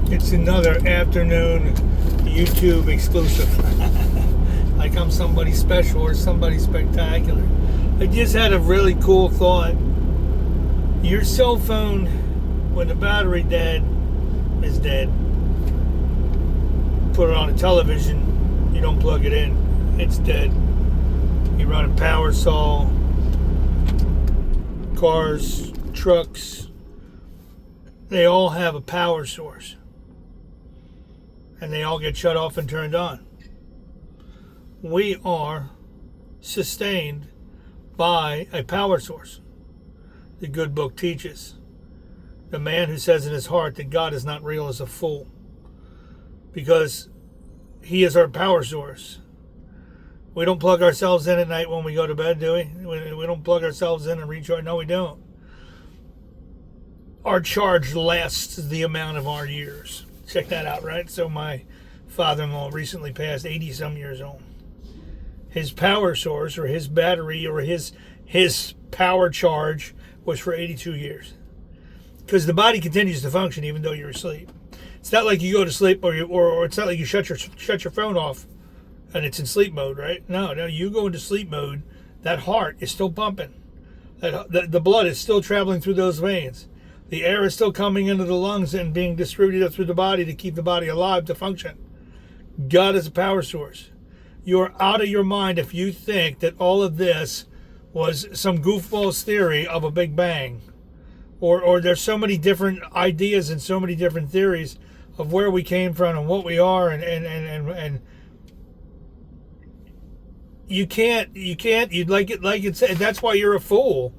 It's another afternoon YouTube exclusive. Like I'm somebody special or somebody spectacular. I just had a really cool thought. Your cell phone, when the battery dead, is dead. Put it on a television, you don't plug it in, it's dead. You run a power saw, cars, trucks, they all have a power source. And they all get shut off and turned on. We are sustained by a power source. The good book teaches. The man who says in his heart that God is not real is a fool. Because he is our power source. We don't plug ourselves in at night when we go to bed, do we? We don't plug ourselves in and recharge. No, we don't. Our charge lasts the amount of our years. Check that out, right? So my father-in-law recently passed, 80-some years old. His power source or his battery or his power charge was for 82 years. Because the body continues to function even though you're asleep. It's not like you go to sleep or it's not like you shut your phone off and it's in sleep mode, right? No, you go into sleep mode, that heart is still pumping. The blood is still traveling through those veins. The air is still coming into the lungs and being distributed through the body to keep the body alive to function. God is a power source. You're out of your mind if you think that all of this was some goofball's theory of a Big Bang. Or there's so many different ideas and so many different theories of where we came from and what we are and you can't you'd like it said, that's why you're a fool.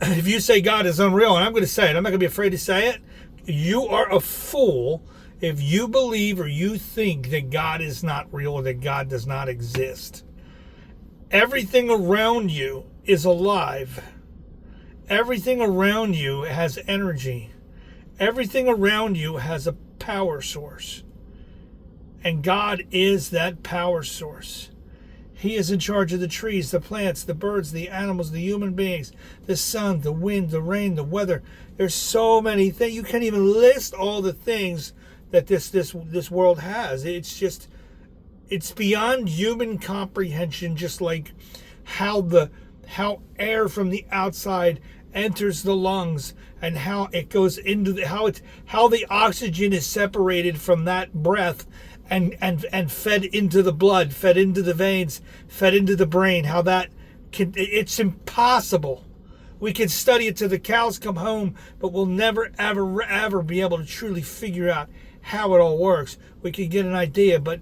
If you say God is unreal, and I'm going to say it, I'm not going to be afraid to say it, you are a fool if you believe or you think that God is not real or that God does not exist. Everything around you is alive. Everything around you has energy. Everything around you has a power source. And God is that power source. He is in charge of the trees, the plants, the birds, the animals, the human beings, the sun, the wind, the rain, the weather. There's so many things. You can't even list all the things that this world has. It's beyond human comprehension, just like how air from the outside enters the lungs and how it goes into how the oxygen is separated from that breath and fed into the blood, fed into the veins, fed into the brain, how that it's impossible. We can study it till the cows come home, but we'll never, ever be able to truly figure out how it all works. We can get an idea, but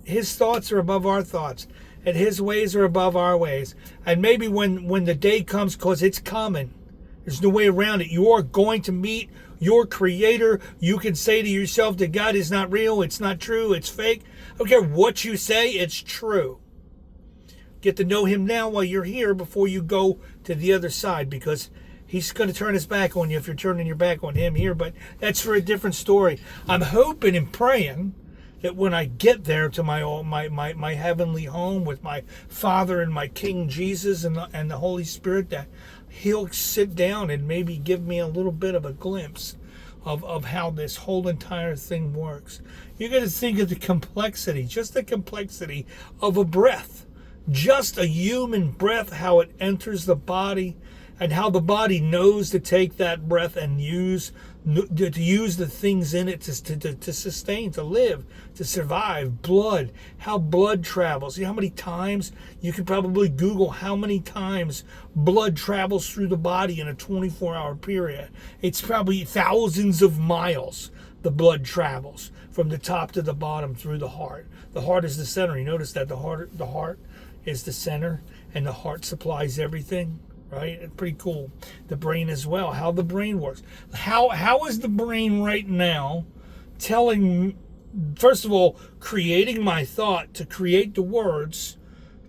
his thoughts are above our thoughts, and his ways are above our ways. And maybe when the day comes, because it's coming, there's no way around it, you are going to meet your creator. You can say to yourself that God is not real, it's not true, it's fake. I don't care what you say, it's true. Get to know him now while you're here before you go to the other side, because he's going to turn his back on you if you're turning your back on him here, but that's for a different story. I'm hoping and praying that when I get there to my heavenly home with my Father and my King Jesus and the Holy Spirit, that he'll sit down and maybe give me a little bit of a glimpse of how this whole entire thing works. You're going to think of the complexity, just the complexity of a breath, just a human breath, how it enters the body and how the body knows to take that breath and use the things in it to sustain, to live, to survive. Blood, how blood travels. You know how many times, you could probably Google how many times blood travels through the body in a 24-hour period. It's probably thousands of miles the blood travels from the top to the bottom through the heart. The heart is the center. You notice that the heart is the center, and the heart supplies everything. Right? Pretty cool. The brain as well. How the brain works. How is the brain right now telling, first of all, creating my thought to create the words,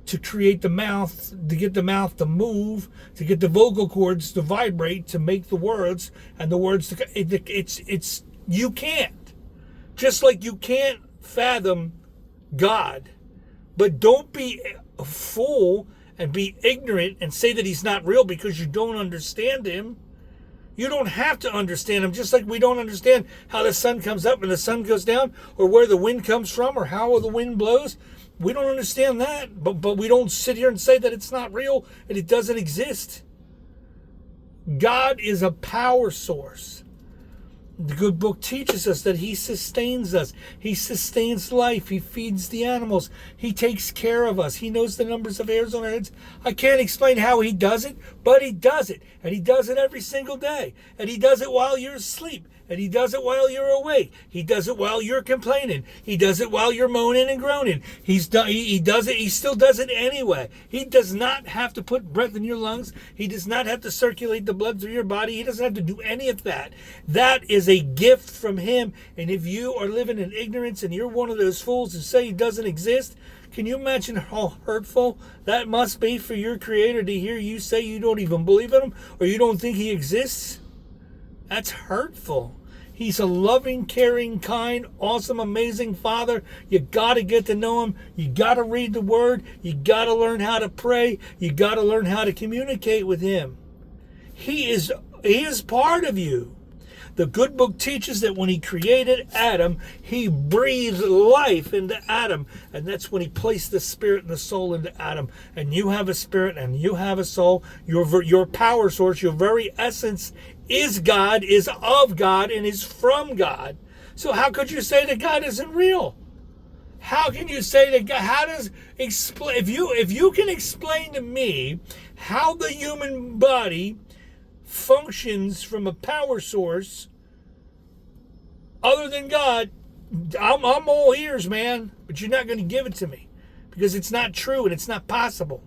to create the mouth, to get the mouth to move, to get the vocal cords to vibrate, to make the words, and the words to, it's you can't. Just like you can't fathom God. But don't be a fool and be ignorant and say that he's not real because you don't understand him. You don't have to understand them, just like we don't understand how the sun comes up and the sun goes down, or where the wind comes from, or how the wind blows. We don't understand that, but we don't sit here and say that it's not real and it doesn't exist. God is a power source. The good book teaches us that he sustains us. He sustains life. He feeds the animals. He takes care of us. He knows the numbers of hairs on our heads. I can't explain how he does it, but he does it. And he does it every single day. And he does it while you're asleep. And he does it while you're awake. He does it while you're complaining. He does it while you're moaning and groaning. He does it. He still does it anyway. He does not have to put breath in your lungs. He does not have to circulate the blood through your body. He doesn't have to do any of that. That is a gift from him. And if you are living in ignorance and you're one of those fools who say he doesn't exist, can you imagine how hurtful that must be for your Creator to hear you say you don't even believe in him or you don't think he exists? That's hurtful. He's a loving, caring, kind, awesome, amazing Father. You got to get to know him. You got to read the Word. You got to learn how to pray. You got to learn how to communicate with him. He is part of you. The good book teaches that when he created Adam, he breathed life into Adam. And that's when he placed the spirit and the soul into Adam. And you have a spirit and you have a soul. Your power source, your very essence is God, is of God, and is from God. So how could you say that God isn't real? How can you say that God, if you can explain to me how the human body functions from a power source other than God, I'm all ears, man. But you're not going to give it to me because it's not true and it's not possible.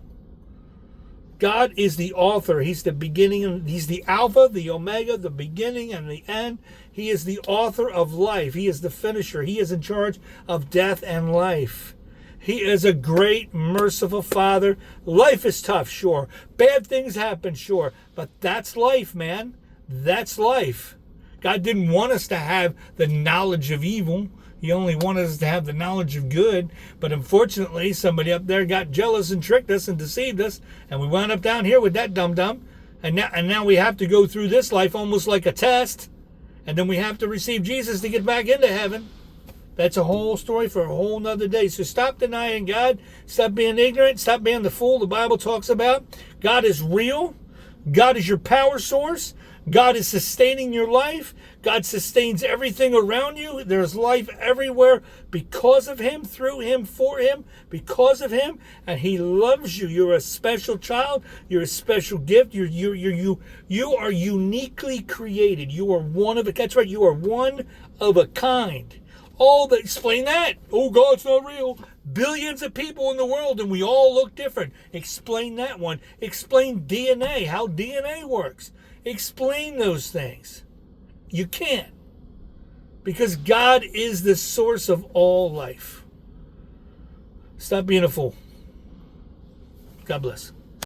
God is the author. He's the beginning. He's the Alpha, the Omega, the beginning and the end. He is the author of life. He is the finisher. He is in charge of death and life. He is a great, merciful Father. Life is tough, sure. Bad things happen, sure. But that's life, man. That's life. God didn't want us to have the knowledge of evil. He only wanted us to have the knowledge of good. But unfortunately, somebody up there got jealous and tricked us and deceived us. And we wound up down here with that dum-dum. And now we have to go through this life almost like a test. And then we have to receive Jesus to get back into heaven. That's a whole story for a whole nother day. So stop denying God. Stop being ignorant. Stop being the fool the Bible talks about. God is real. God is your power source. God is sustaining your life. God sustains everything around you. There's life everywhere because of him, through him, for him, because of him. And he loves you. You're a special child. You're a special gift. You are uniquely created. You are one of a, that's right, you are one of a kind. Explain that. Oh, God's not real. Billions of people in the world and we all look different. Explain that one. Explain DNA, how DNA works. Explain those things. You can't. Because God is the source of all life. Stop being a fool. God bless.